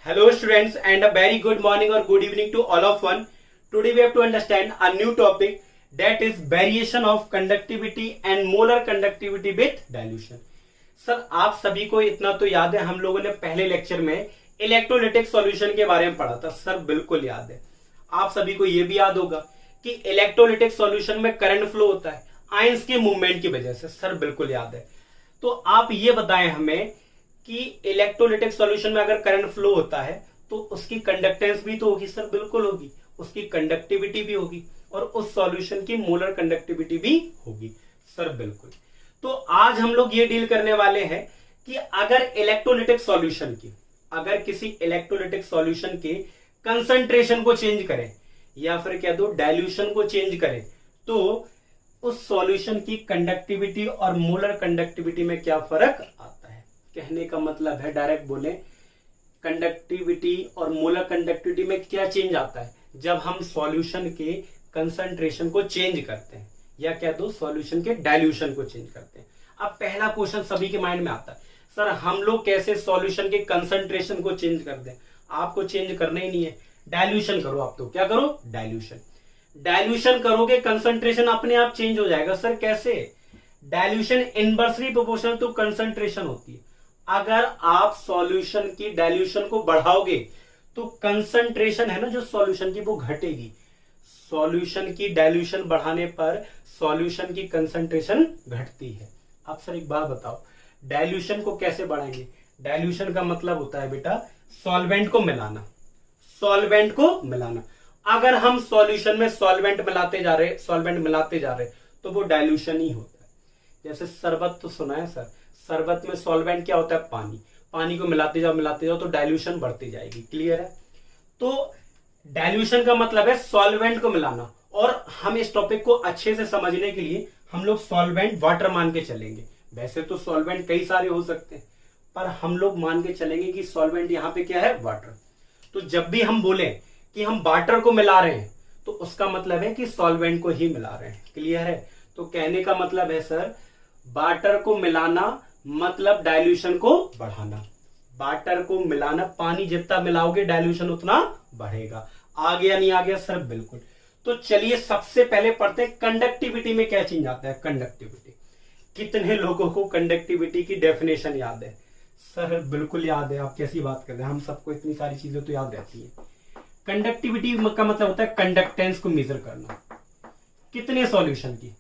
Hello students and a very good morning or good evening to all of one. Today we have to understand a new topic that is variation of conductivity and molar conductivity with dilution. Sir आप सभी को इतना तो याद है, हम लोगों ने पहले लेक्चर में इलेक्ट्रोलिटिक सॉल्यूशन के बारे में पढ़ा था। सर बिल्कुल याद है। आप सभी को यह भी याद होगा कि इलेक्ट्रोलिटिक सॉल्यूशन में करंट फ्लो होता है आयंस के मूवमेंट की वजह से। सर बिल्कुल याद है। तो आप ये बताएं हमें कि इलेक्ट्रोलिटिक सॉल्यूशन में अगर करंट फ्लो होता है तो उसकी कंडक्टेंस भी तो होगी। सर बिल्कुल होगी। उसकी कंडक्टिविटी भी होगी और उस सॉल्यूशन की मोलर कंडक्टिविटी भी होगी। सर बिल्कुल। तो आज हम लोग ये डील करने वाले हैं कि अगर इलेक्ट्रोलिटिक सॉल्यूशन की, अगर किसी इलेक्ट्रोलिटिक सॉल्यूशन के कंसंट्रेशन को चेंज करें या फिर कह दो डाइल्यूशन को चेंज करें तो उस सॉल्यूशन की कंडक्टिविटी और मोलर कंडक्टिविटी में क्या फर्क आता है। कहने का मतलब है, डायरेक्ट बोले, कंडक्टिविटी और मोलर कंडक्टिविटी में क्या चेंज आता है जब हम सॉल्यूशन के कंसंट्रेशन को चेंज करते हैं या क्या दो सॉल्यूशन के डाइल्यूशन को चेंज करते हैं। अब पहला क्वेश्चन सभी के माइंड में आता है, सर हम लोग कैसे सॉल्यूशन के कंसंट्रेशन को चेंज कर दें। आपको चेंज करना ही नहीं है, डाइल्यूशन करो। आप तो क्या करो, डाइल्यूशन। डाइल्यूशन करोगे कंसंट्रेशन अपने आप चेंज हो जाएगा। सर कैसे? Dilution inversely proportional to concentration होती है। अगर आप सॉल्यूशन की डाइल्यूशन को बढ़ाओगे तो कंसंट्रेशन है ना जो सॉल्यूशन की वो घटेगी। सॉल्यूशन की डाइल्यूशन बढ़ाने पर सॉल्यूशन की कंसंट्रेशन घटती है। आप सर एक बात बताओ, डाइल्यूशन को कैसे बढ़ाएंगे? डाइल्यूशन का मतलब होता है बेटा सॉल्वेंट को मिलाना। सॉल्वेंट को मिलाना। अगर हम सॉल्यूशन में सॉल्वेंट मिलाते जा रहे तो वो डाइल्यूशन ही होता है। जैसे शरबत तो सुना है सर, शरबत में सॉल्वेंट क्या होता है? पानी। पानी को मिलाते जाओ तो डाइल्यूशन बढ़ती जाएगी। क्लियर है? तो डाइल्यूशन का मतलब है सॉल्वेंट को मिलाना। और हम इस टॉपिक को अच्छे से समझने के लिए हम लोग सॉल्वेंट वाटर मान के चलेंगे। वैसे तो सॉल्वेंट कई सारे हो सकते हैं पर हम लोग मान के चलेंगे कि सॉल्वेंट यहां पे क्या है? वाटर। तो जब भी हम बोले कि हम वाटर को मिला रहे हैं तो उसका मतलब है कि सॉल्वेंट को ही मिला रहे हैं। क्लियर है? तो कहने का मतलब है सर वाटर को मिलाना मतलब डाइल्यूशन को बढ़ाना। वाटर को मिलाना, पानी जितना मिलाओगे डाइल्यूशन उतना बढ़ेगा। आ गया नहीं आ गया? सर बिल्कुल। तो चलिए सबसे पहले पढ़ते हैं कंडक्टिविटी में क्या चेंज आता है। कंडक्टिविटी, कितने लोगों को कंडक्टिविटी की डेफिनेशन याद है? सर बिल्कुल याद है। आप कैसी बात कर रहे हैं, हम सबको इतनी सारी चीजें तो याद रहती है। कंडक्टिविटी का मतलब होता है कंडक्टेंस को मेजर करना। कितने सॉल्यूशन की?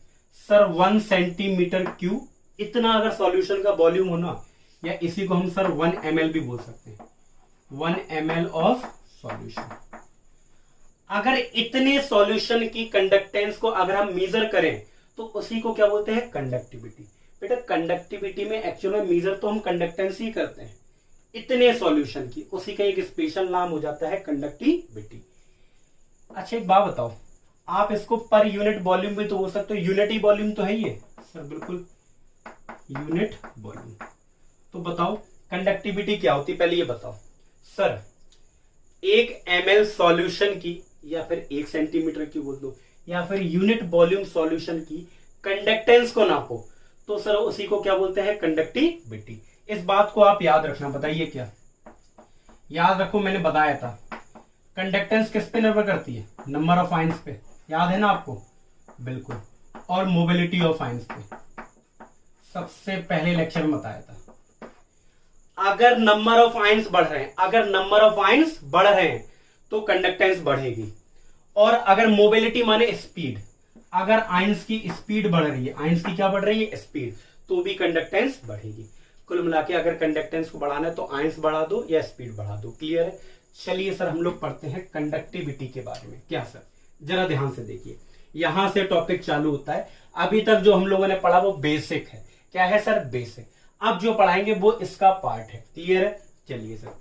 Sir 1 centimetre cube. इतना अगर सॉल्यूशन का वॉल्यूम होना, या इसी को हम सर 1 ml भी बोल सकते हैं। 1 ml ऑफ सॉल्यूशन। अगर इतने सॉल्यूशन की कंडक्टेंस को अगर हम मेजर करें तो उसी को क्या बोलते हैं? कंडक्टिविटी। बेटा कंडक्टिविटी में एक्चुअल में मेजर तो हम कंडक्टेंस ही करते हैं इतने सॉल्यूशन की, उसी का एक स्पेशल नाम हो जाता है कंडक्टिविटी। अच्छा एक बात बताओ, आप इसको पर यूनिट वॉल्यूम भी तो बोल सकते हो। यूनिटी वॉल्यूम तो है ये। सर बिल्कुल यूनिट वॉल्यूम। तो बताओ कंडक्टिविटी क्या होती है, पहले ये बताओ। सर 1 ml सॉल्यूशन की या फिर 1 सेंटीमीटर की बोल दो या फिर यूनिट वॉल्यूम सॉल्यूशन की कंडक्टेंस को नापो तो सर उसी को क्या बोलते हैं? कंडक्टिविटी। इस बात को आप याद रखना। बताइए क्या याद रखो? मैंने बताया था कंडक्टेंस किस पे निर्भर करती है? नंबर ऑफ आयंस पे। याद है ना आपको? बिल्कुल। और मोबिलिटी ऑफ आयंस पे सबसे पहले लेक्चर में बताया था। अगर नंबर ऑफ आयंस बढ़ रहे हैं तो कंडक्टेंस बढ़ेगी। और अगर मोबिलिटी माने स्पीड, अगर आयंस की स्पीड बढ़ रही है, आयंस की क्या बढ़ रही है? स्पीड, तो भी कंडक्टेंस बढ़ेगी। कुल मिला के अगर कंडक्टेंस को बढ़ाना है तो आयंस बढ़ा दो या स्पीड बढ़ा दो। क्लियर है? चलिए सर हम लोग पढ़ते हैं कंडक्टिविटी के बारे में। क्या सर? जरा ध्यान से देखिए, यहां से टॉपिक चालू होता है। अभी तक जो हम लोगों ने पढ़ा वो बेसिक है। क्या है सर? बेसिक। अब जो पढ़ाएंगे वो इसका पार्ट है। क्लियर है? चलिए सर,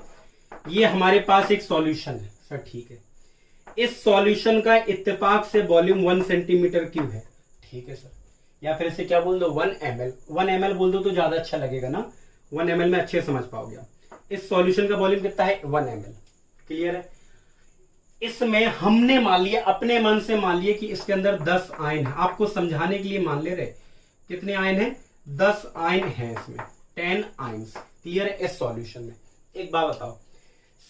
ये हमारे पास एक सॉल्यूशन है। सर ठीक है, इस सॉल्यूशन का इत्तेफाक से वॉल्यूम 1 सेंटीमीटर क्यूब है। ठीक है सर, या फिर इसे क्या बोल दो? 1 ml। 1 ml बोल दो तो ज्यादा अच्छा लगेगा ना, 1 ml में अच्छे समझ पाओगे आप। इस सॉल्यूशन का वॉल्यूम कितना है? 1 ml। क्लियर है? इसमें हमने मान लिया, अपने मन से मान लिया कि इसके अंदर 10 आयन है। आपको समझाने के लिए मान ले रहे। कितने आयन है? 10 आयन है इसमें, 10 आयन्स। क्लियर है? इस सॉल्यूशन में एक बात बताओ,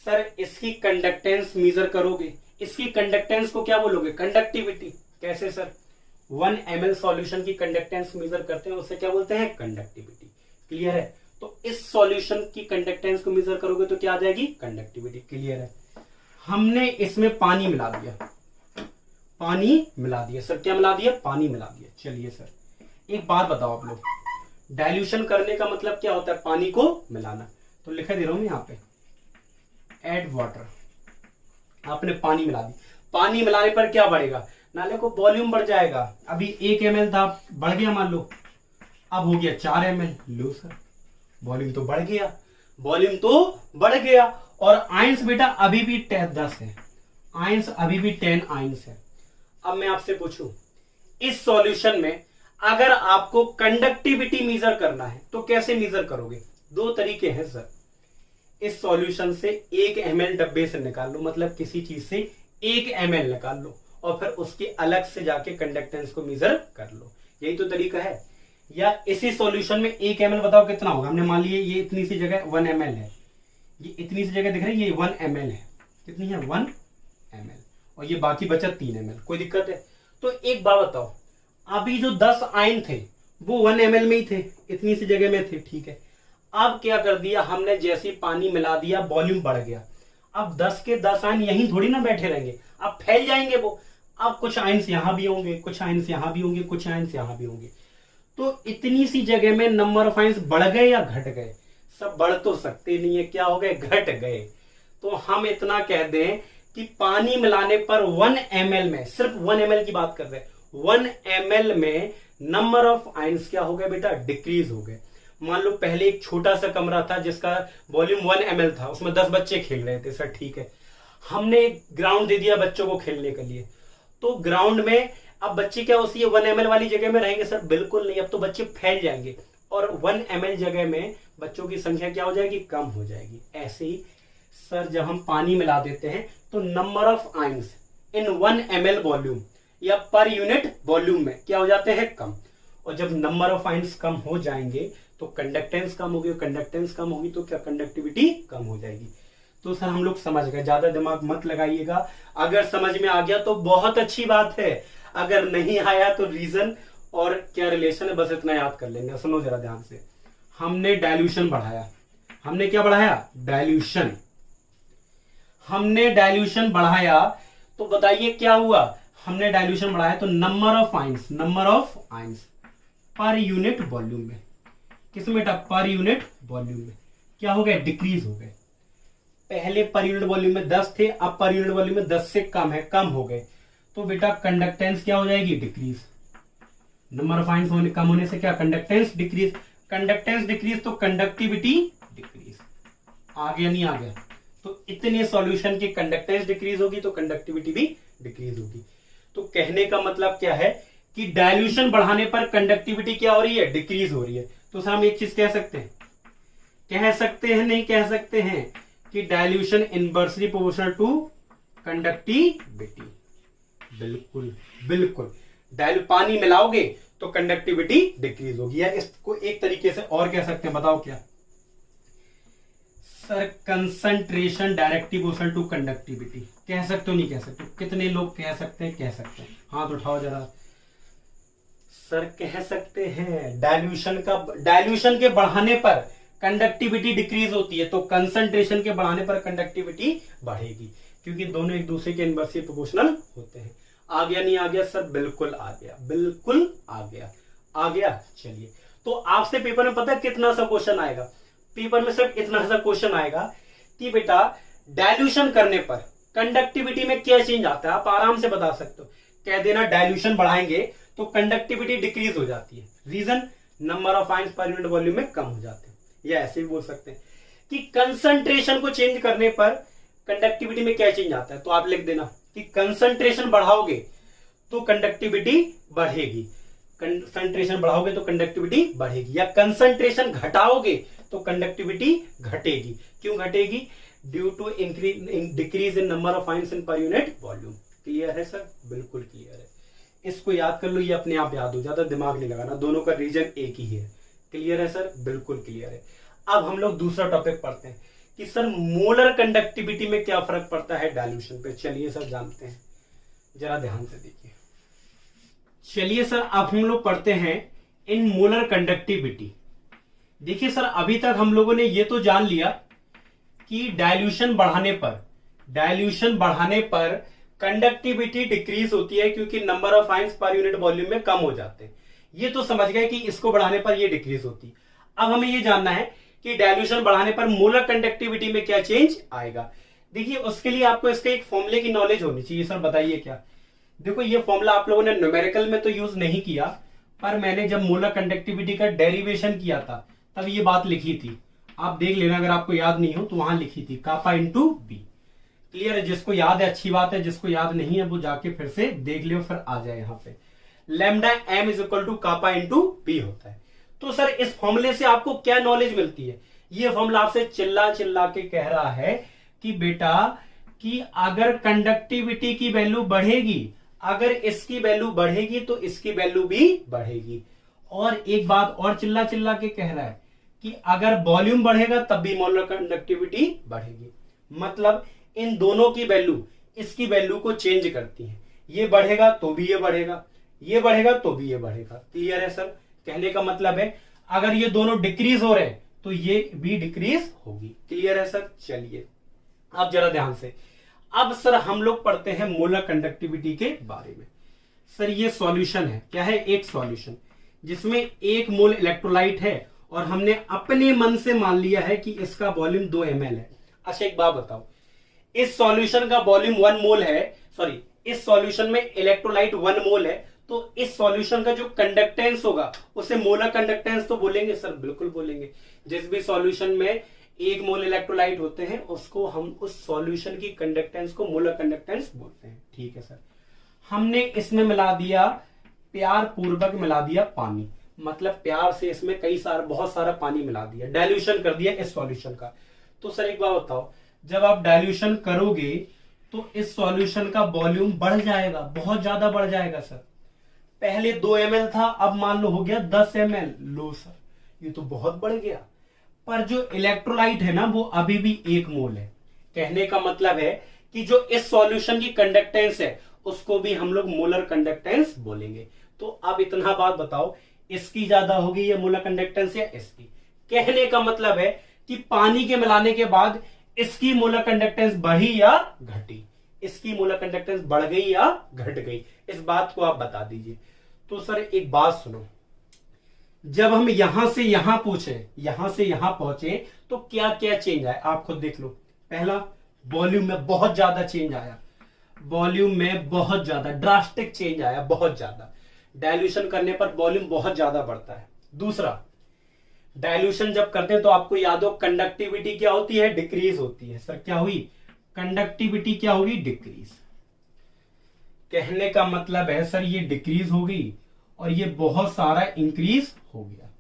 सर इसकी कंडक्टेंस मेजर करोगे, इसकी कंडक्टेंस को क्या बोलोगे, कंडक्टिविटी। कैसे सर, 1 ml सॉल्यूशन की कंडक्टेंस मेजर करते हैं, उससे क्या बोलते हैं, कंडक्टिविटी। क्लियर है। तो इस सॉल्यूशन की कंडक्टेंस को मेजर करोगे तो क्या आ जाएगी, कंडक्टिविटी। क्लियर है। हमने इसमें पानी मिला दिया, पानी मिला दिया सर, क्या मिला दिया, पानी मिला दिया। चलिए सर एक बात बताओ आप लोग, डाइल्यूशन करने का मतलब क्या होता है, पानी को मिलाना। तो लिखा दे रहा हूं मैं यहाँ पे, एड वाटर। आपने पानी मिला दी, पानी मिलाने पर क्या बढ़ेगा, नाले को वॉल्यूम बढ़ जाएगा। अभी 1 ml था, बढ़ गया मान लो, अब हो गया 4 ml। लो सर वॉल्यूम तो बढ़ गया, वॉल्यूम तो बढ़ गया। और आयंस बेटा अभी भी 10 है, आयंस अभी भी 10 आयंस है। अब मैं आपसे पूछूं, इस सॉल्यूशन में अगर आपको कंडक्टिविटी मेजर करना है तो कैसे मेजर करोगे, 2 तरीके हैं सर। इस सॉल्यूशन से 1 ml डब्बे से निकाल लो, मतलब किसी चीज से 1 ml निकाल लो और फिर उसके अलग से जाके कंडक्टेंस को मेजर कर लो, यही तो तरीका है। या इसी सॉल्यूशन में 1 ml बताओ कितना होगा, हमने मान लिया ये इतनी सी जगह 1 ml है, ये इतनी सी जगह दिख रही है, ये 1 ml है, कितनी है 1 ml, और ये बाकी बचा 3 ml। कोई दिक्कत है। तो एक बात बताओ, अभी जो 10 आयन थे वो 1 ml में ही थे, इतनी सी जगह में थे, ठीक है। अब क्या कर दिया हमने, जैसे पानी मिला दिया वॉल्यूम बढ़ गया। अब 10 के 10 आयन यहीं थोड़ी ना बैठे रहेंगे, अब फैल जाएंगे वो। अब कुछ आयन्स यहां भी होंगे, कुछ आयन्स यहां भी होंगे, कुछ आयन्स यहां भी होंगे। तो इतनी सी जगह में नंबर ऑफ आयन्स बढ़ गए या घट गए, सब बढ़ तो सकते नहीं है, क्या हो गए, घट गए। तो हम इतना कह दें कि पानी मिलाने पर 1 ml में, सिर्फ 1 ml की बात कर रहे हैं, 1 ml में नंबर ऑफ आयन्स क्या हो गए बेटा, डिक्रीज हो गए। मान लो पहले एक छोटा सा कमरा था जिसका वॉल्यूम 1 ml था, उसमें 10 बच्चे खेल रहे थे सर, ठीक है। हमने एक ग्राउंड दे दिया बच्चों को खेलने के लिए, तो ग्राउंड में अब बच्चे क्या उसी 1 ml वाली जगह में रहेंगे सर, बिल्कुल नहीं। अब तो बच्चे फैल जाएंगे और 1 ml जगह में बच्चों की संख्या क्या हो जाएगी, कम हो जाएगी। ऐसे ही सर जब हम पानी मिला देते हैं तो number of ions in 1 ml volume या पर यूनिट वॉल्यूम में क्या हो जाते हैं, कम। और जब नंबर ऑफ आयंस कम हो जाएंगे तो कंडक्टेंस कम होगी, कंडक्टेंस कम होगी तो क्या, कंडक्टिविटी कम हो जाएगी। तो सर हम लोग समझ गए, ज्यादा दिमाग मत लगाइएगा। अगर समझ में आ गया तो बहुत अच्छी बात है, अगर नहीं आया तो रीजन और क्या रिलेशन है बस इतना याद कर लेंगे। सुनो जरा ध्यान से, हमने डाइल्यूशन बढ़ाया, हमने क्या बढ़ाया, डाइल्यूशन। हमने डाइल्यूशन बढ़ाया तो बताइए क्या हुआ, हमने डाइल्यूशन बढ़ाया तो number of ions, number of ions per unit volume में, किसमें बेटा, पर यूनिट वॉल्यूम में क्या हो गए, डिक्रीज हो गए। पहले पर यूनिट वॉल्यूम में 10 थे, अब पर यूनिट वॉल्यूम में 10 से कम है, कम हो गए। तो बेटा कंडक्टेंस क्या हो जाएगी, डिक्रीज। नंबर ऑफ आयंस होने कम होने से क्या, कंडक्टेंस डिक्रीज। कंडक्टेंस डिक्रीज तो कंडक्टिविटी डिक्रीज। आ गया नहीं आ गया। तो इतने सॉल्यूशन की कंडक्टेंस डिक्रीज होगी तो कंडक्टिविटी भी डिक्रीज होगी। तो कहने का मतलब क्या है कि डाइल्यूशन बढ़ाने पर कंडक्टिविटी क्या हो रही है, डिक्रीज हो रही है। तो सर हम एक चीज कह सकते हैं, नहीं कह सकते हैं कि dilution inversely proportional to conductivity. बिल्कुल बिल्कुल, पानी मिलाओगे तो कंडक्टिविटी डिक्रीज होगी। या इसको एक तरीके से और कह सकते हैं, बताओ क्या sir, concentration directly proportional to conductivity. कह सकते हो नहीं कह सकते, कितने लोग कह सकते हैं, कह सकते हैं, हाथ उठाओ जरा। सर कह सकते हैं डाइल्यूशन के बढ़ाने पर कंडक्टिविटी डिक्रीज होती है तो कंसंट्रेशन के बढ़ाने पर कंडक्टिविटी बढ़ेगी, क्योंकि दोनों एक दूसरे के इनवर्सली प्रोपोर्शनल होते हैं। आ गया नहीं आ गया सर, बिल्कुल आ गया, बिल्कुल आ गया, आ गया। चलिए, तो आपसे पेपर में पता है कितना सा क्वेश्चन आएगा, पेपर में सिर्फ इतना सा क्वेश्चन आएगा कि बेटा डाइल्यूशन करने पर कंडक्टिविटी में क्या चेंज आता है। आप आराम से बता सकते हो, कह देना डाइल्यूशन बढ़ाएंगे तो कंडक्टिविटी डिक्रीज हो जाती है, reason number of ions per unit volume में कम हो जाते हैं। या ऐसे भी बोल सकते हैं कि कंसंट्रेशन को चेंज करने पर कंडक्टिविटी में क्या चेंज आता है। तो आप लिख देना कि कंसंट्रेशन बढ़ाओगे तो कंडक्टिविटी बढ़ेगी, कंसंट्रेशन बढ़ाओगे तो कंडक्टिविटी बढ़ेगी। या कंसंट्रेशन घटाओगे तो कंडक्टिविटी घटेगी। क्यों घटेगी, due to decrease in number of ions in per unit volume. Clear है सर, बिल्कुल क्लियर है। इसको याद कर लो, ये अपने आप याद हो, ज्यादा दिमाग नहीं लगाना, दोनों का रीजन एक ही है। क्लियर है सर, बिल्कुल क्लियर है। अब हम लोग दूसरा टॉपिक पढ़ते हैं कि सर मोलर कंडक्टिविटी में क्या फर्क पड़ता है डाइल्यूशन पे। चलिए सर जानते हैं, जरा ध्यान से देखिए। चलिए सर अब हम लोग पढ़ते हैं इन मोलर कंडक्टिविटी। देखिए सर अभी तक हम लोगों ने ये तो जान लिया कि डाइल्यूशन बढ़ाने पर कंडक्टिविटी डिक्रीज होती है क्योंकि number of ions per unit volume में कम हो जाते हैं। ये तो समझ गए कि इसको बढ़ाने पर ये डिक्रीज होती है। अब हमें ये जानना है कि डाइल्यूशन बढ़ाने पर मोलर कंडक्टिविटी में क्या चेंज आएगा। देखिए उसके लिए आपको इसके एक फॉर्मूले की नॉलेज होनी चाहिए। सर बताइए क्या। देखो ये फॉर्मूला आप लोगों ने न्यूमेरिकल में तो यूज नहीं किया, पर मैंने जब मोलर कंडक्टिविटी का डेरिवेशन किया था तब ये बात लिखी थी। आप देख लेना अगर आपको याद नहीं हो तो वहां लिखी थी कापा इंटू बी। क्लियर है? जिसको याद है अच्छी बात है, जिसको याद नहीं है वो जाके फिर से देख लियो, फिर आ जाए यहाँ पे। Lambda M is equal to kappa into V होता है। तो सर इस फॉर्मूले से आपको क्या नॉलेज मिलती है? ये फॉर्मूला आपसे चिल्ला चिल्ला के कह रहा है कि बेटा कि अगर कंडक्टिविटी की वैल्यू बढ़ेगी, अगर इसकी वैल्यू बढ़ेगी तो इसकी वैल्यू भी बढ़ेगी। और एक बात और चिल्ला चिल्ला के कह रहा है कि अगर वॉल्यूम बढ़ेगा तब भी मोलर कंडक्टिविटी बढ़ेगी। मतलब इन दोनों की वैल्यू इसकी वैल्यू को चेंज करती है। ये बढ़ेगा तो भी ये बढ़ेगा, ये बढ़ेगा तो भी ये बढ़ेगा। क्लियर है सर? कहने का मतलब है अगर ये दोनों डिक्रीज हो रहे हैं तो ये भी डिक्रीज होगी। क्लियर है सर? चलिए अब जरा ध्यान से। अब सर हम लोग पढ़ते हैं मोलर कंडक्टिविटी के बारे में। सर ये सॉल्यूशन है, क्या है? एक सॉल्यूशन जिसमें 1 मोल इलेक्ट्रोलाइट है और हमने अपने मन से मान लिया है कि इसका वॉल्यूम 2 ml है। अच्छा एक बात बताओ, इस सॉल्यूशन का वॉल्यूम 1 मोल है, सॉरी इस सॉल्यूशन में इलेक्ट्रोलाइट 1 मोल है, तो इस सॉल्यूशन का जो कंडक्टेंस होगा उसे मोलर कंडक्टेंस तो बोलेंगे सर? बिल्कुल बोलेंगे। जिस भी सॉल्यूशन में 1 मोल इलेक्ट्रोलाइट होते हैं उसको हम उस सॉल्यूशन की कंडक्टेंस को मोलर कंडक्टेंस बोलते हैं। ठीक है सर। हमने इसमें मिला दिया, प्यार पूर्वक मिला दिया पानी, मतलब प्यार से इसमें बहुत सारा पानी मिला दिया, डाइल्यूशन कर दिया इस सॉल्यूशन का। तो सर एक बात बताओ, जब आप डाइल्यूशन करोगे तो इस सॉल्यूशन का वॉल्यूम बढ़ जाएगा, बहुत ज्यादा बढ़ जाएगा सर। पहले 2 ml था, अब मान लो हो गया 10 ml। लो सर ये तो बहुत बढ़ गया। पर जो इलेक्ट्रोलाइट है ना वो अभी भी 1 मोल है। कहने का मतलब है कि जो इस सॉल्यूशन की कंडक्टेंस है उसको भी हम लोग मोलर कंडक्टेंस बोलेंगे। तो अब इतना बात बताओ, इसकी ज्यादा होगी ये मोलर कंडक्टेंस या इसकी? कहने का मतलब है कि पानी के मिलाने के बाद इसकी मोलर कंडक्टेंस बढ़ी या घटी, इसकी मोलर कंडक्टेंस बढ़ गई या घट गई, इस बात को आप बता दीजिए। तो सर एक बात सुनो, जब हम यहां से यहां पूछे, यहां से यहां पहुंचे तो क्या क्या चेंज आया आप खुद देख लो। पहला, वॉल्यूम में बहुत ज्यादा चेंज आया, वॉल्यूम में बहुत ज्यादा ड्रास्टिक चेंज आया, बहुत ज्यादा। डाइल्यूशन करने पर वॉल्यूम बहुत ज्यादा बढ़ता है। दूसरा, डाइल्यूशन जब करते हैं तो आपको याद हो कंडक्टिविटी क्या होती है? डिक्रीज होती है। सर क्या हुई? कंडक्टिविटी क्या होगी? डिक्रीज। कहने का मतलब है सर ये डिक्रीज हो गई और ये बहुत सारा इंक्रीज हो गया।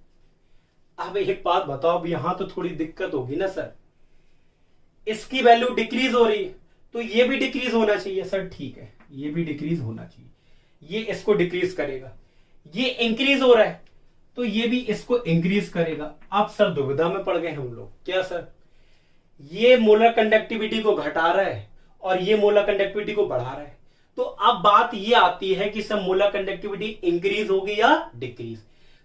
अब एक बात बताओ, अब यहां तो थोड़ी दिक्कत होगी ना सर, इसकी वैल्यू डिक्रीज हो रही है तो ये भी डिक्रीज होना चाहिए। सर ठीक है, ये भी डिक्रीज होना चाहिए, ये इसको डिक्रीज करेगा। ये इंक्रीज हो रहा है तो ये भी इसको इंक्रीज करेगा। अब सर दुविधा में पड़ गए हम लोग, क्या सर? ये मोलर कंडक्टिविटी को घटा रहा है और ये मोलर कंडक्टिविटी को बढ़ा रहा है। तो अब बात ये आती है कि सर मोलर कंडक्टिविटी इंक्रीज होगी या डिक्रीज?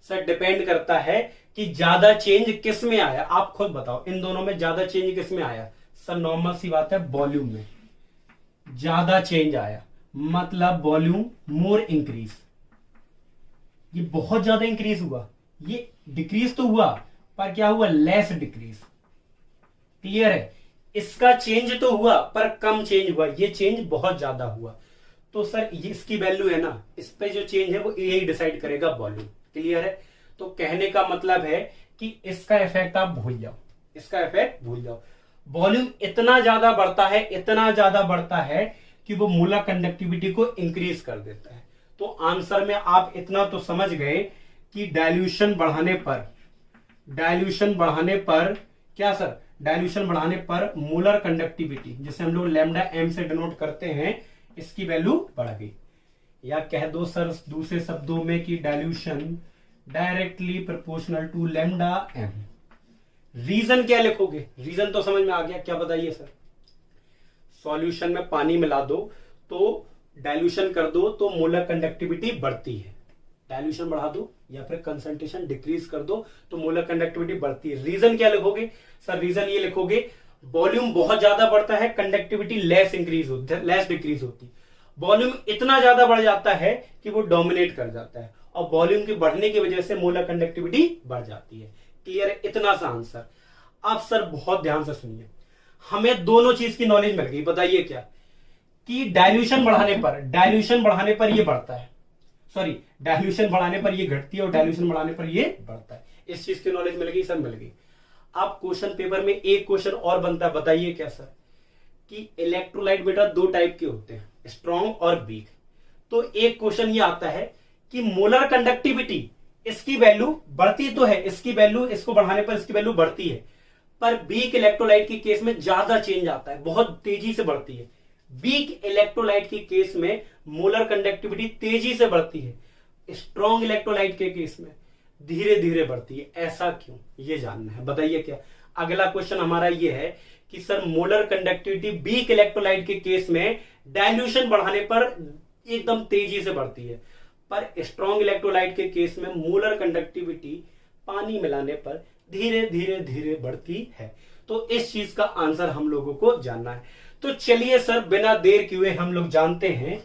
सर डिपेंड करता है कि ज्यादा चेंज किस में आया। आप खुद बताओ इन दोनों में ज्यादा चेंज किस में आया? सर नॉर्मल सी बात है, वॉल्यूम में ज्यादा चेंज आया, मतलब वॉल्यूम मोर इंक्रीज। ये बहुत ज्यादा इंक्रीज हुआ, ये डिक्रीज तो हुआ पर क्या हुआ? Less decrease. क्लियर है? इसका चेंज तो हुआ पर कम चेंज हुआ, ये चेंज बहुत ज्यादा हुआ। तो सर ये इसकी वैल्यू है ना, इस पे जो चेंज है वो यही डिसाइड करेगा वॉल्यूम। क्लियर है? तो कहने का मतलब है कि इसका इफेक्ट आप भूल जाओ, इसका इफेक्ट भूल जाओ। वॉल्यूम इतना ज्यादा बढ़ता है, इतना ज्यादा बढ़ता है कि वो मोलर कंडक्टिविटी को इंक्रीज कर देता है। तो आंसर में आप इतना तो समझ गए कि डाइल्यूशन बढ़ाने पर क्या सर? डाइल्यूशन बढ़ाने पर मोलर कंडक्टिविटी, जिसे हम लोग लैम्डा एम से डिनोट करते हैं, इसकी वैल्यू बढ़ गई। या कह दो सर दूसरे शब्दों में कि dilution directly proportional to lambda M. Reason क्या लिखोगे? रीजन तो समझ में आ गया, क्या बताइए सर? सॉल्यूशन में पानी मिला दो तो डाइल्यूशन कर दो तो मोलर कंडक्टिविटी बढ़ती है, डाइल्यूशन बढ़ा दो या फिर कंसंट्रेशन डिक्रीज कर दो तो मोलर कंडक्टिविटी बढ़ती है। रीजन क्या लिखोगे सर? रीजन ये लिखोगे वॉल्यूम बहुत ज्यादा बढ़ता है, कंडक्टिविटी लेस डिक्रीज होती है। वॉल्यूम इतना ज्यादा बढ़ जाता है कि वो डोमिनेट कर जाता है और वॉल्यूम के बढ़ने की वजह से मोलर कंडक्टिविटी बढ़ जाती है। क्लियर है? इतना सा आंसर। अब सर बहुत ध्यान से सुनिए, हमें दोनों चीज की नॉलेज मिल गई। बताइए क्या? कि डाइल्यूशन बढ़ाने पर ये बढ़ता है, सॉरी डाइल्यूशन बढ़ाने पर ये घटती है और डाइल्यूशन बढ़ाने पर ये बढ़ता है। इस चीज की नॉलेज मिल गई सर? मिल गई। अब क्वेश्चन पेपर में एक क्वेश्चन और बनता है, बताइए क्या सर? कि इलेक्ट्रोलाइट बेटा दो टाइप के होते हैं, स्ट्रॉन्ग और वीक। तो एक क्वेश्चन ये आता है कि मोलर कंडक्टिविटी इसकी वैल्यू बढ़ती तो है, इसकी वैल्यू इसको बढ़ाने पर इसकी वैल्यू बढ़ती है, पर वीक इलेक्ट्रोलाइट के केस में ज्यादा चेंज आता है, बहुत तेजी से बढ़ती है। वीक इलेक्ट्रोलाइट के केस में मोलर कंडक्टिविटी तेजी से बढ़ती है, स्ट्रॉन्ग इलेक्ट्रोलाइट के केस में धीरे धीरे बढ़ती है। ऐसा क्यों? ये जानना है। बताइए क्या? अगला क्वेश्चन हमारा ये है कि sir molar conductivity weak electrolyte के केस में डाइल्यूशन बढ़ाने पर एकदम तेजी से बढ़ती है, पर स्ट्रॉन्ग इलेक्ट्रोलाइट के केस में मोलर कंडक्टिविटी पानी मिलाने पर धीरे धीरे धीरे बढ़ती है। तो इस चीज का आंसर हम लोगों को जानना है। तो चलिए सर बिना देर किए हम लोग जानते हैं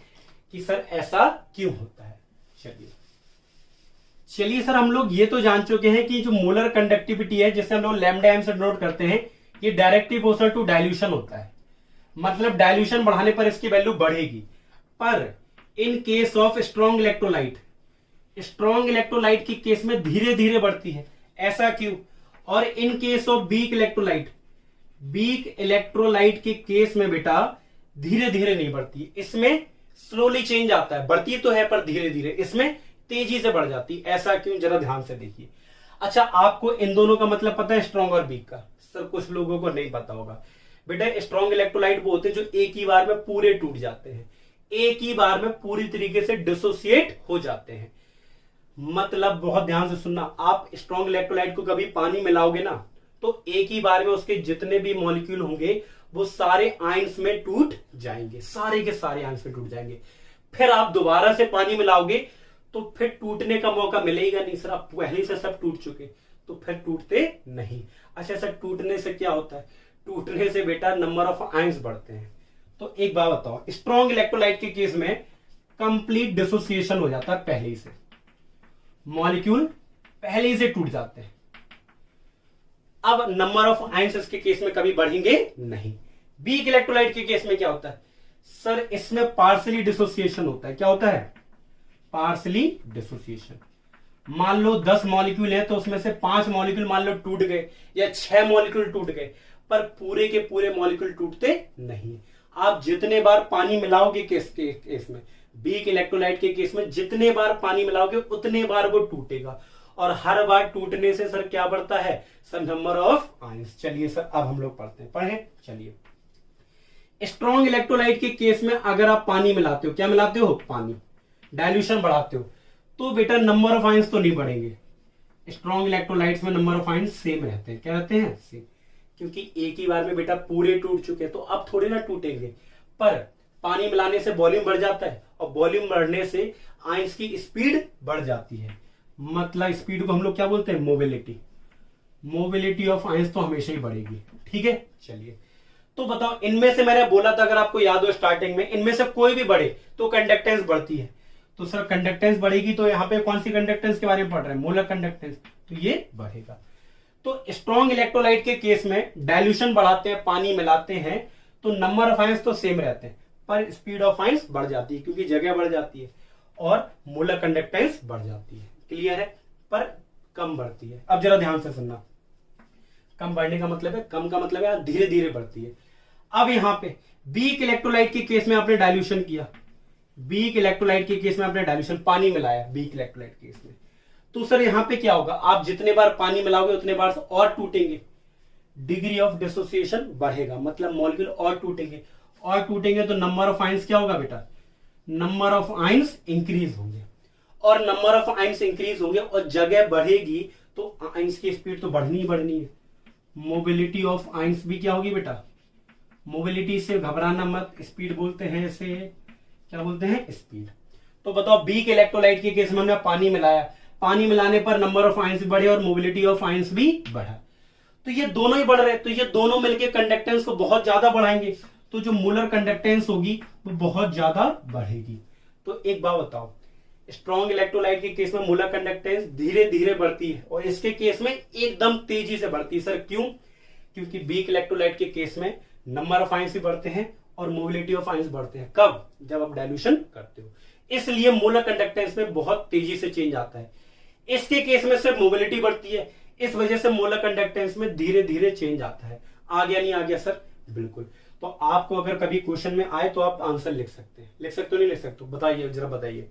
कि सर ऐसा क्यों होता है। चलिए सर, हम लोग ये तो जान चुके हैं कि जो मोलर कंडक्टिविटी है, जिसे हम लोग लैम्डा एम से डिनोट करते हैं, ये डायरेक्टली प्रोपोर्शनल टू डाइल्यूशन होता है। मतलब डाइल्यूशन बढ़ाने पर इसकी वैल्यू बढ़ेगी। पर in case of strong electrolyte के केस में धीरे धीरे बढ़ती है। ऐसा क्यों? और in case of weak electrolyte के केस में बेटा धीरे धीरे नहीं बढ़ती, इसमें स्लोली चेंज आता है। बढ़ती तो है पर धीरे धीरे, इसमें तेजी से बढ़ जाती। ऐसा क्यों? जरा ध्यान से देखिए। अच्छा, आपको इन दोनों का मतलब पता है, स्ट्रॉन्ग और वीक का? सर कुछ लोगों को नहीं पता होगा बेटा। स्ट्रॉन्ग इलेक्ट्रोलाइट वो होते हैं जो एक ही बार में पूरे टूट जाते हैं, एक ही बार में पूरी तरीके से डिसोसिएट हो जाते हैं। मतलब बहुत ध्यान से सुनना, आप स्ट्रॉन्ग इलेक्ट्रोलाइट को कभी पानी मिलाओगे ना, तो एक ही बार में उसके जितने भी मॉलिक्यूल होंगे वो सारे आयंस में टूट जाएंगे, सारे के सारे आयंस में टूट जाएंगे। फिर आप दोबारा से पानी मिलाओगे तो फिर टूटने का मौका मिलेगा नहीं सर, आप पहले से सब टूट चुके, तो फिर टूटते नहीं। अच्छा सर, टूटने से क्या होता है? टूटने से बेटा नंबर ऑफ आयंस बढ़ते हैं। तो एक बात बताओ, स्ट्रॉन्ग इलेक्ट्रोलाइट के केस में कंप्लीट डिसोसिएशन हो जाता है, पहले ही से मॉलिक्यूल पहले ही से टूट जाते हैं। अब नंबर ऑफ आयंस इसके केस में कभी बढ़ेंगे नहीं। वीक इलेक्ट्रोलाइट के केस में क्या होता है सर? इसमें पार्शियली डिसोसिएशन होता है। क्या होता है? Partially dissociation. मान लो 10 मॉलिक्यूल है तो उसमें से 5 मॉलिक्यूल मान लो टूट गए या 6 मॉलिक्यूल टूट गए, पर पूरे के पूरे मॉलिक्यूल टूटते नहीं। आप जितने बार पानी मिलाओगे केस में, वीक इलेक्ट्रोलाइट के केस में जितने बार पानी मिलाओगे उतने बार वो टूटेगा, और हर बार टूटने से सर क्या बढ़ता है? Sir number of ions. चलिए सर अब हम लोग पढ़ते हैं, पढ़े चलिए। स्ट्रॉन्ग इलेक्ट्रोलाइट के केस में अगर आप पानी मिलाते हो, क्या मिलाते हो? पानी। डाइल्यूशन बढ़ाते हो तो बेटा नंबर ऑफ आयंस तो नहीं बढ़ेंगे। स्ट्रॉन्ग इलेक्ट्रोलाइट्स में नंबर ऑफ आयंस सेम रहते हैं। क्या रहते हैं? सेम। क्योंकि एक ही बार में बेटा पूरे टूट चुके तो अब थोड़े ना टूटेंगे। पर पानी मिलाने से वॉल्यूम बढ़ जाता है, और वॉल्यूम बढ़ने से आयंस की स्पीड बढ़ जाती है। मतलब स्पीड को हम लोग क्या बोलते हैं? मोबिलिटी ऑफ आयंस तो हमेशा ही बढ़ेगी। ठीक है, चलिए तो बताओ, इनमें से मैंने बोला था, अगर आपको याद हो स्टार्टिंग में, इनमें से कोई भी बढ़े तो कंडक्टेंस बढ़ती है। तो सर कंडक्टेंस बढ़ेगी तो यहाँ पे कौन सी कंडक्टेंस के बारे में पढ़ रहे हैं? मोलर कंडक्टेंस, तो ये बढ़ेगा। तो स्ट्रॉन्ग इलेक्ट्रोलाइट के केस में डाइल्यूशन बढ़ाते हैं, पानी मिलाते हैं, तो नंबर ऑफ आयंस तो सेम रहते हैं, पर स्पीड ऑफ आयंस बढ़ जाती है क्योंकि जगह बढ़ जाती है, और मोलर कंडक्टेंस बढ़ जाती है। क्लियर है? पर कम बढ़ती है। अब जरा ध्यान से सुनना, कम बढ़ने का मतलब है, कम का मतलब है धीरे धीरे बढ़ती है। अब यहां पे वीक इलेक्ट्रोलाइट के केस में आपने डाइल्यूशन किया, वीक इलेक्ट्रोलाइट के केस में आपने डाइल्यूशन पानी मिलाया वीक इलेक्ट्रोलाइट केस में, तो सर यहां पे क्या होगा? आप जितने बार पानी मिलाओगे उतने बार और टूटेंगे, डिग्री ऑफ डिसोसिएशन बढ़ेगा, मतलब मॉलिक्यूल और टूटेंगे तो नंबर ऑफ आयंस क्या होगा बेटा? नंबर ऑफ आयंस इंक्रीज होंगे, और नंबर ऑफ आयंस इंक्रीज होंगे और जगह बढ़ेगी तो आयंस की स्पीड तो बढ़नी ही बढ़नी है, मोबिलिटी ऑफ आइंस भी क्या होगी बेटा, मोबिलिटी से घबराना मत, स्पीड बोलते हैं इसे, क्या बोलते हैं, स्पीड। तो बताओ वीक इलेक्ट्रोलाइट के केस में हमने पानी मिलाया, पानी मिलाने पर नंबर ऑफ आइंस बढ़े और मोबिलिटी ऑफ आइंस भी बढ़ा, तो ये दोनों ही बढ़ रहे हैं, तो ये दोनों मिलकर कंडक्टेंस को बहुत ज्यादा बढ़ाएंगे, तो जो मोलर कंडक्टेंस होगी वो बहुत ज्यादा बढ़ेगी। तो एक बात बताओ, स्ट्रॉन्ग इलेक्ट्रोलाइट के केस में मोलर कंडक्टेंस धीरे धीरे बढ़ती है और इसके केस में एकदम तेजी से बढ़ती है। सर क्यों? क्योंकि वीक इलेक्ट्रोलाइट के केस में नंबर ऑफ आइंस भी बढ़ते हैं और मोबिलिटी ऑफ आइंस बढ़ते हैं। कब? जब आप डाइल्यूशन करते हो, इसलिए मोलर कंडक्टेंस में बहुत तेजी से चेंज आता है। इसके केस में सिर्फ मोबिलिटी बढ़ती है, इस वजह से मोलर कंडक्टेंस में धीरे धीरे चेंज आता है। आ गया नहीं आ गया सर? बिल्कुल। तो आपको अगर कभी क्वेश्चन में आए तो आप आंसर लिख सकते हैं, लिख सकते हो नहीं लिख सकते हो? बताइए जरा, बताइए।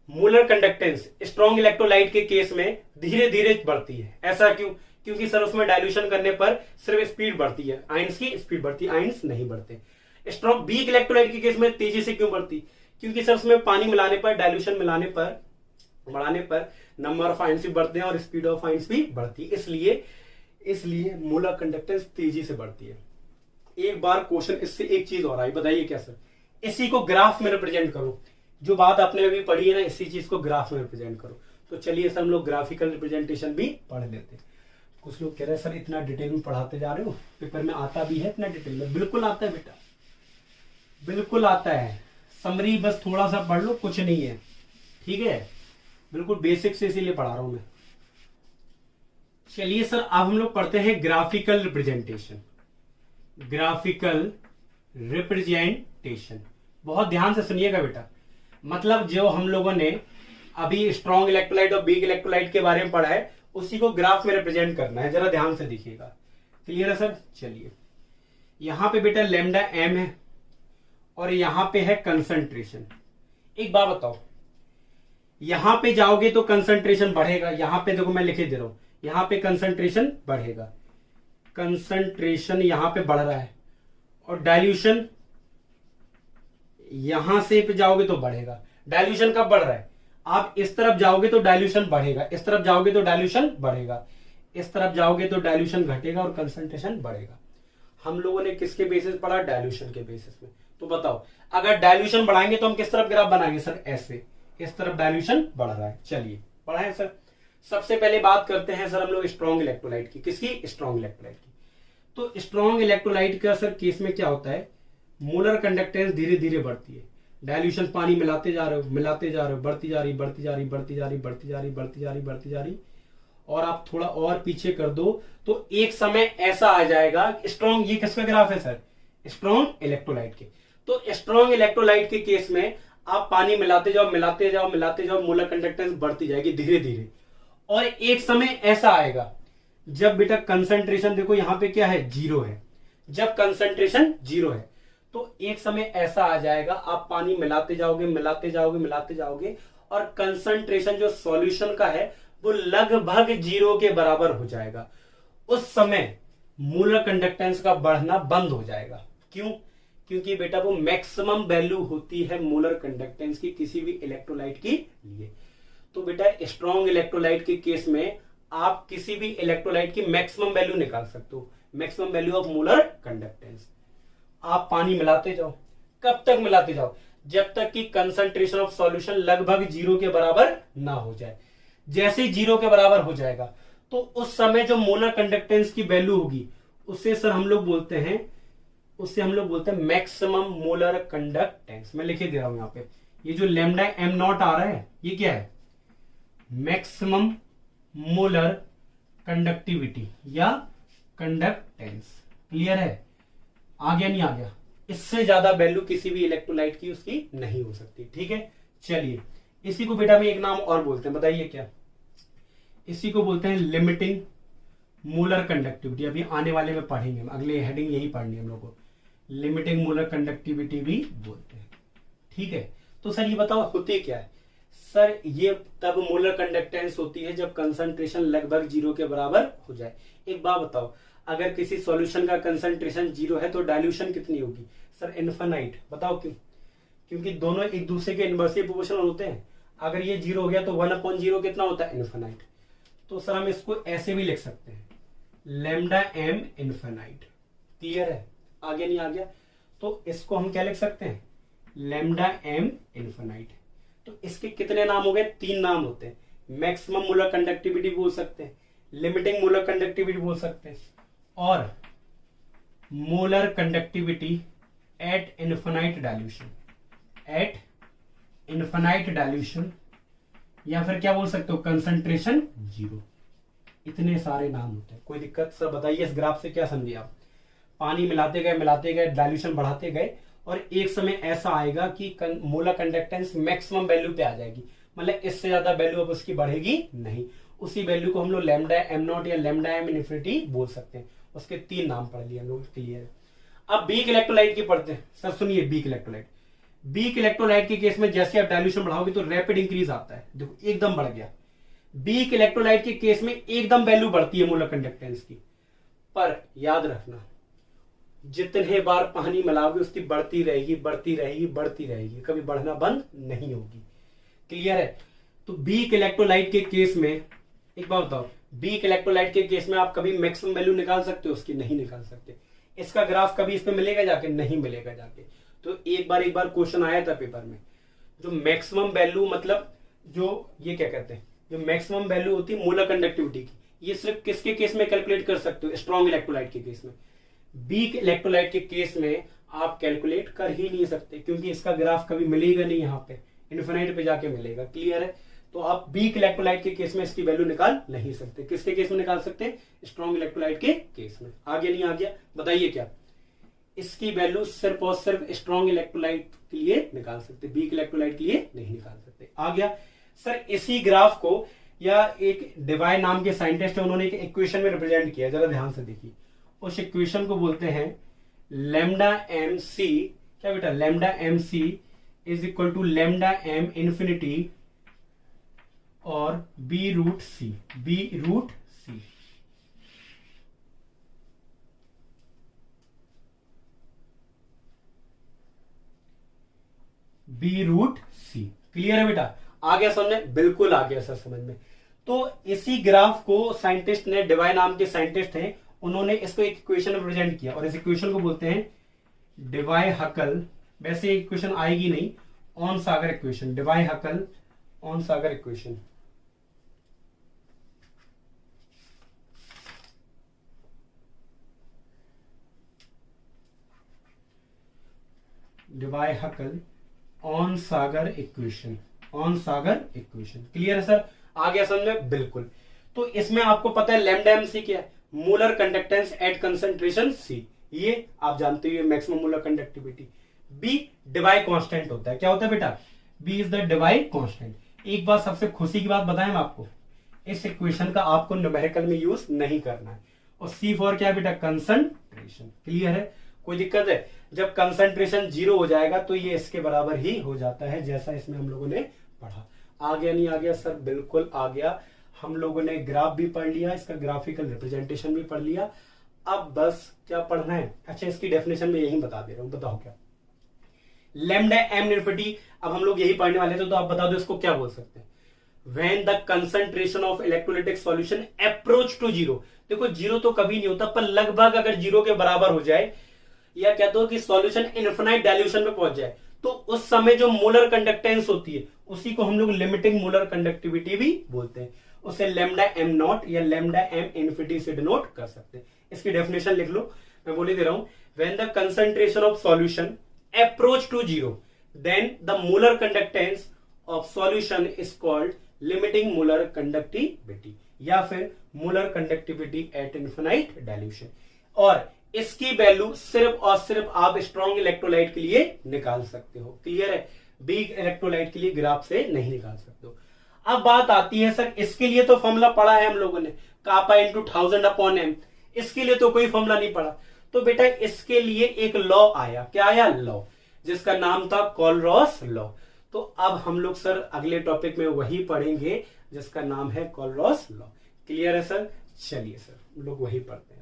मोलर कंडक्टेंस स्ट्रॉन्ग इलेक्ट्रोलाइट के केस में धीरे धीरे बढ़ती है, ऐसा क्यों? क्योंकि सर उसमें डाइल्यूशन करने पर सिर्फ स्पीड बढ़ती है, आइंस की स्पीड बढ़ती है, आइंस नहीं बढ़ते। स्ट्रॉन्ग वीक इलेक्ट्रोलाइट के केस में तेजी से क्यों बढ़ती? क्योंकि सर उसमें पानी मिलाने पर, डाइल्यूशन मिलाने पर, बढ़ाने पर नंबर ऑफ आइंस भी बढ़ते हैं और स्पीड ऑफ आइंस भी बढ़ती है, इसलिए मोलर कंडक्टेंस तेजी से बढ़ती है। एक बार क्वेश्चन इससे एक चीज और आई, बताइए क्या सर? इसी को ग्राफ में रिप्रेजेंट करो, जो बात आपने अभी पढ़ी है ना, इसी चीज को ग्राफ में रिप्रेजेंट करो। तो चलिए सर हम लोग ग्राफिकल रिप्रेजेंटेशन भी पढ़ लेते हैं। कुछ लोग कह रहे हैं सर इतना डिटेल में पढ़ाते जा रहे हो, पेपर में आता भी है इतना डिटेल में? बिल्कुल आता है बेटा, बिल्कुल आता है। समरी बस थोड़ा सा पढ़ लो, कुछ नहीं है, ठीक है? बिल्कुल बेसिक से इसीलिए पढ़ा रहा हूं मैं। चलिए सर अब हम लोग पढ़ते हैं ग्राफिकल रिप्रेजेंटेशन। ग्राफिकल रिप्रेजेंटेशन बहुत ध्यान से सुनिएगा बेटा। मतलब जो हम लोगों ने अभी स्ट्रॉन्ग इलेक्ट्रोलाइट और वीक इलेक्ट्रोलाइट के बारे में पढ़ा है, उसी को ग्राफ में रिप्रेजेंट करना है, जरा ध्यान से देखिएगा। क्लियर है सर? चलिए यहां पे बेटा लैम्डा एम है और यहां पे है कंसंट्रेशन। एक बात बताओ, यहां पे जाओगे तो कंसंट्रेशन बढ़ेगा, यहां पे देखो मैं लिखे दे रहा हूं, यहां पे कंसंट्रेशन बढ़ेगा, कंसंट्रेशन यहां पे बढ़ रहा है, और डाइल्यूशन यहां से पे जाओगे तो बढ़ेगा। डाइल्यूशन कब बढ़ रहा है? आप इस तरफ जाओगे तो डाइल्यूशन बढ़ेगा, इस तरफ जाओगे तो डाइल्यूशन बढ़ेगा, इस तरफ जाओगे तो डाइल्यूशन घटेगा और कंसंट्रेशन बढ़ेगा। हम लोगों ने किसके बेसिस पढ़ा? डाइल्यूशन के बेसिस में। तो बताओ अगर डाइल्यूशन बढ़ाएंगे तो हम किस तरफ ग्राफ बनाएंगे? सर ऐसे, इस तरफ डाइल्यूशन बढ़ रहा है। चलिए बढ़ाएं सर। सबसे पहले बात करते हैं सर हम लोग स्ट्रॉन्ग इलेक्ट्रोलाइट की। किसकी? स्ट्रॉन्ग इलेक्ट्रोलाइट की। तो स्ट्रॉन्ग इलेक्ट्रोलाइट का सर केस में क्या होता है? मोलर कंडक्टेंस धीरे धीरे बढ़ती है, डाइल्यूशन पानी मिलाते जा रहे हो, मिलाते जा रहे हो, बढ़ती जा रही, बढ़ती जा रही, बढ़ती जा रही, बढ़ती जा रही, बढ़ती जा रही, बढ़ती जा रही, और आप थोड़ा और पीछे कर दो तो एक समय ऐसा आ जाएगा। स्ट्रॉन्ग, ये किसका ग्राफ है सर? स्ट्रॉन्ग इलेक्ट्रोलाइट के। तो स्ट्रॉन्ग इलेक्ट्रोलाइट के केस में आप पानी मिलाते जाओ, मिलाते जाओ, मिलाते जाओ, मोलर कंडक्टेंस बढ़ती जाएगी धीरे धीरे, और एक समय ऐसा आएगा जब बेटा कंसंट्रेशन देखो यहां पे क्या है? जीरो है। जब कंसंट्रेशन जीरो है तो एक समय ऐसा आ जाएगा, आप पानी मिलाते जाओगे, मिलाते जाओगे, मिलाते जाओगे, और कंसंट्रेशन जो सॉल्यूशन का है वो लगभग जीरो के बराबर हो जाएगा। उस समय मोलर कंडक्टेंस का बढ़ना बंद हो जाएगा। क्यों? क्योंकि बेटा वो मैक्सिमम वैल्यू होती है मोलर कंडक्टेंस की किसी भी इलेक्ट्रोलाइट के लिए। तो बेटा स्ट्रॉन्ग इलेक्ट्रोलाइट के केस में आप किसी भी इलेक्ट्रोलाइट की मैक्सिमम वैल्यू निकाल सकते हो, maximum value of molar conductance. आप पानी मिलाते जाओ, कब तक मिलाते जाओ? जब तक कि कंसंट्रेशन ऑफ सॉल्यूशन लगभग जीरो के बराबर ना हो जाए। जैसे ही जीरो के बराबर हो जाएगा तो उस समय जो मोलर कंडक्टेंस की वैल्यू होगी उससे सर हम लोग बोलते हैं, उससे हम लोग बोलते हैं मैक्सिमम मोलर कंडक्टेंस। मैं लिखे दे रहा हूं यहां पे, ये जो लैम्डा एम नॉट आ रहा है ये क्या है? मैक्सिमम मोलर कंडक्टिविटी या कंडक्टेंस। क्लियर है? आ गया नहीं आ गया? इससे ज्यादा वैल्यू किसी भी इलेक्ट्रोलाइट की उसकी नहीं हो सकती। ठीक है, चलिए इसी को बेटा में एक नाम और बोलते हैं, बताइए क्या? इसी को बोलते हैं लिमिटिंग मोलर कंडक्टिविटी। अभी आने वाले में पढ़ेंगे, अगले हेडिंग यही पढ़नी है हम लोग को, लिमिटिंग मोलर कंडक्टिविटी भी बोलते हैं। ठीक है, तो सर ये बताओ होती क्या है? सर ये तब मोलर कंडक्टेंस होती है जब कंसंट्रेशन लगभग जीरो के बराबर हो जाए। एक बात बताओ, अगर किसी सॉल्यूशन का कंसंट्रेशन जीरो है तो डाइल्यूशन कितनी होगी? Sir infinite. बताओ क्यों? क्योंकि दोनों एक दूसरे के इनवर्सली प्रोपोर्शनल होते हैं। अगर ये जीरो हो गया तो 1/0 कितना होता है? इनफाइनाइट। तो सर हम इसको ऐसे भी लिख सकते हैं, लैम्डा एम इन्फिनाइट। क्लियर है? आगे नहीं आ गया? तो इसको हम क्या लिख सकते हैं? Lambda M infinite. तो इसके कितने नाम हो गए? 3 नाम होते हैं। मैक्सिमम मोलर कंडक्टिविटी बोल सकते हैं, लिमिटिंग मोलर कंडक्टिविटी बोल सकते हैं, और molar conductivity at infinite dilution, at infinite dilution, या फिर क्या बोल सकते हो? कंसंट्रेशन 0। इतने सारे नाम होते हैं। कोई दिक्कत? सर बताइए इस ग्राफ से क्या समझे आप? पानी मिलाते गए, डाइल्यूशन बढ़ाते गए, और एक समय ऐसा आएगा कि मोलर कंडक्टेंस मैक्सिमम वैल्यू पे आ जाएगी, मतलब इससे ज्यादा वैल्यू अब उसकी बढ़ेगी नहीं। उसी वैल्यू को हम लोग लैम्डा एम नॉट या लैम्डा एम इन्फिनिटी बोल सकते हैं। उसके 3 नाम पढ़ लिए हम लोग। क्लियर है? अब वीक इलेक्ट्रोलाइट की पढ़ते हैं। सर सुनिए, वीक इलेक्ट्रोलाइट, वीक इलेक्ट्रोलाइट के केस में जैसे आप डाइल्यूशन बढ़ाओगे तो रैपिड इंक्रीज आता है। देखो एकदम बढ़ गया। वीक इलेक्ट्रोलाइट के केस में एकदम वैल्यू बढ़ती है मोलर कंडक्टेंस की, पर याद रखना जितने बार पानी मिलाओगे उसकी बढ़ती रहेगी, बढ़ती रहेगी, बढ़ती रहेगी, कभी बढ़ना बंद नहीं होगी। क्लियर है? तो वीक इलेक्ट्रोलाइट के केस में एक बात बताओ, वीक इलेक्ट्रोलाइट के केस में आप कभी मैक्सिमम वैल्यू निकाल सकते हो? उसकी नहीं निकाल सकते। इसका ग्राफ कभी इसमें मिलेगा जाके? नहीं मिलेगा जाके। तो एक बार क्वेश्चन आया था पेपर में, जो मैक्सिमम वैल्यू, मतलब जो ये क्या कहते हैं, जो मैक्सिमम वैल्यू होती है मोलर कंडक्टिविटी की, ये सिर्फ किसके केस में कैलकुलेट कर सकते हो? स्ट्रॉन्ग इलेक्ट्रोलाइट के केस में। वीक इलेक्ट्रोलाइट के केस में आप कैलकुलेट कर ही नहीं सकते, क्योंकि इसका ग्राफ कभी मिलेगा नहीं, यहाँ पे इन्फिनाइट पे जाके मिलेगा। क्लियर है? तो आप वीक इलेक्ट्रोलाइट के केस में इसकी वैल्यू निकाल नहीं सकते। किसके केस में निकाल सकते हैं? स्ट्रॉन्ग इलेक्ट्रोलाइट के केस में। आगे नहीं आ गया? बताइए क्या? इसकी वैल्यू सिर्फ और सिर्फ स्ट्रॉन्ग इलेक्ट्रोलाइट के लिए निकाल सकते, वीक इलेक्ट्रोलाइट के लिए नहीं निकाल सकते। आ गया? सर इसी ग्राफ को या एक डिवाई नाम के साइंटिस्ट है, उन्होंने एक इक्वेशन में रिप्रेजेंट किया, जरा ध्यान से देखिए। उस इक्वेशन को बोलते हैं लैम्डा एम सी। क्या बेटा? Lambda M C is equal to lambda M infinity और B root C, B root C. B root C. Clear है बेटा? आ गया समझ में? बिल्कुल आ गया सर समझ में। तो इसी ग्राफ को साइंटिस्ट ने, डिवाई नाम के साइंटिस्ट हैं, उन्होंने इसको एक इक्वेशन में प्रेजेंट किया, और इस इक्वेशन को बोलते हैं डिवाई हकल। वैसे इक्वेशन आएगी नहीं, Onsager equation, Debye Hückel Onsager equation. Debye Hückel Onsager equation, Onsager equation. Clear है सर? आ गया समझ में? बिल्कुल। तो इसमें आपको पता है लैम्डा एम सी क्या है? Molar conductance at concentration C. ये आप जानते हो, maximum molar conductivity. B Debye constant होता है। क्या होता है बेटा? B is the Debye constant. एक बात सबसे खुशी की बात बताएं आपको, इस इक्वेशन का आपको न्यूमेरिकल में यूज नहीं करना है। और सी फॉर क्या है बेटा? कंसंट्रेशन। क्लियर है? कोई दिक्कत है? जब कंसंट्रेशन 0 हो जाएगा तो ये इसके बराबर ही हो जाता है, जैसा इसमें हम लोगों ने पढ़ा। आ गया नहीं आ गया? सर बिल्कुल आ गया। हम लोगों ने ग्राफ भी पढ़ लिया, इसका ग्राफिकल रिप्रेजेंटेशन भी पढ़ लिया। अब बस क्या पढ़ना है? अच्छा, इसकी डेफिनेशन में यही बता दे रहा हूं, बताओ क्या? लैम्डा एम इन्फिनिटी, अब हम लोग यही पढ़ने वाले थे, तो आप बता दो इसको क्या बोल सकते हैं? When the concentration of electrolytic solution approach to 0। देखो 0 तो कभी नहीं होता, पर लगभग अगर 0 के बराबर हो जाए, या कहते हो कि सॉल्यूशन इनफिनाइट डाइल्यूशन में पहुंच जाए, तो उस समय जो मोलर कंडक्टेंस होती है उसी को हम लोग लिमिटिंग मोलर कंडक्टिविटी भी बोलते हैं। उसे लैम्डा एम नॉट या लैम्डा एम इन्फिनिटी से डिनोट कर सकते हैं। इसकी डेफिनेशन लिख लो, मैं बोल ही दे रहा हूं। When the concentration of solution approach to 0, then the molar conductance of solution is called limiting molar conductivity, या फिर molar conductivity at infinite dilution। और इसकी वैल्यू सिर्फ और सिर्फ आप स्ट्रॉन्ग इलेक्ट्रोलाइट के लिए निकाल सकते हो। क्लियर है? वीक इलेक्ट्रोलाइट के लिए ग्राफ से नहीं निकाल सकते हो। अब बात आती है सर, इसके लिए तो फॉर्मूला पढ़ा है हम लोगों ने, कापा इंटू 1000/m। इसके लिए तो कोई फॉर्मूला नहीं पढ़ा। तो बेटा इसके लिए एक लॉ आया। क्या आया? लॉ, जिसका नाम था कोलरॉस लॉ। तो अब हम लोग सर अगले टॉपिक में वही पढ़ेंगे जिसका नाम है कोलरॉस लॉ। क्लियर है सर? चलिए सर हम लोग वही पढ़ते हैं।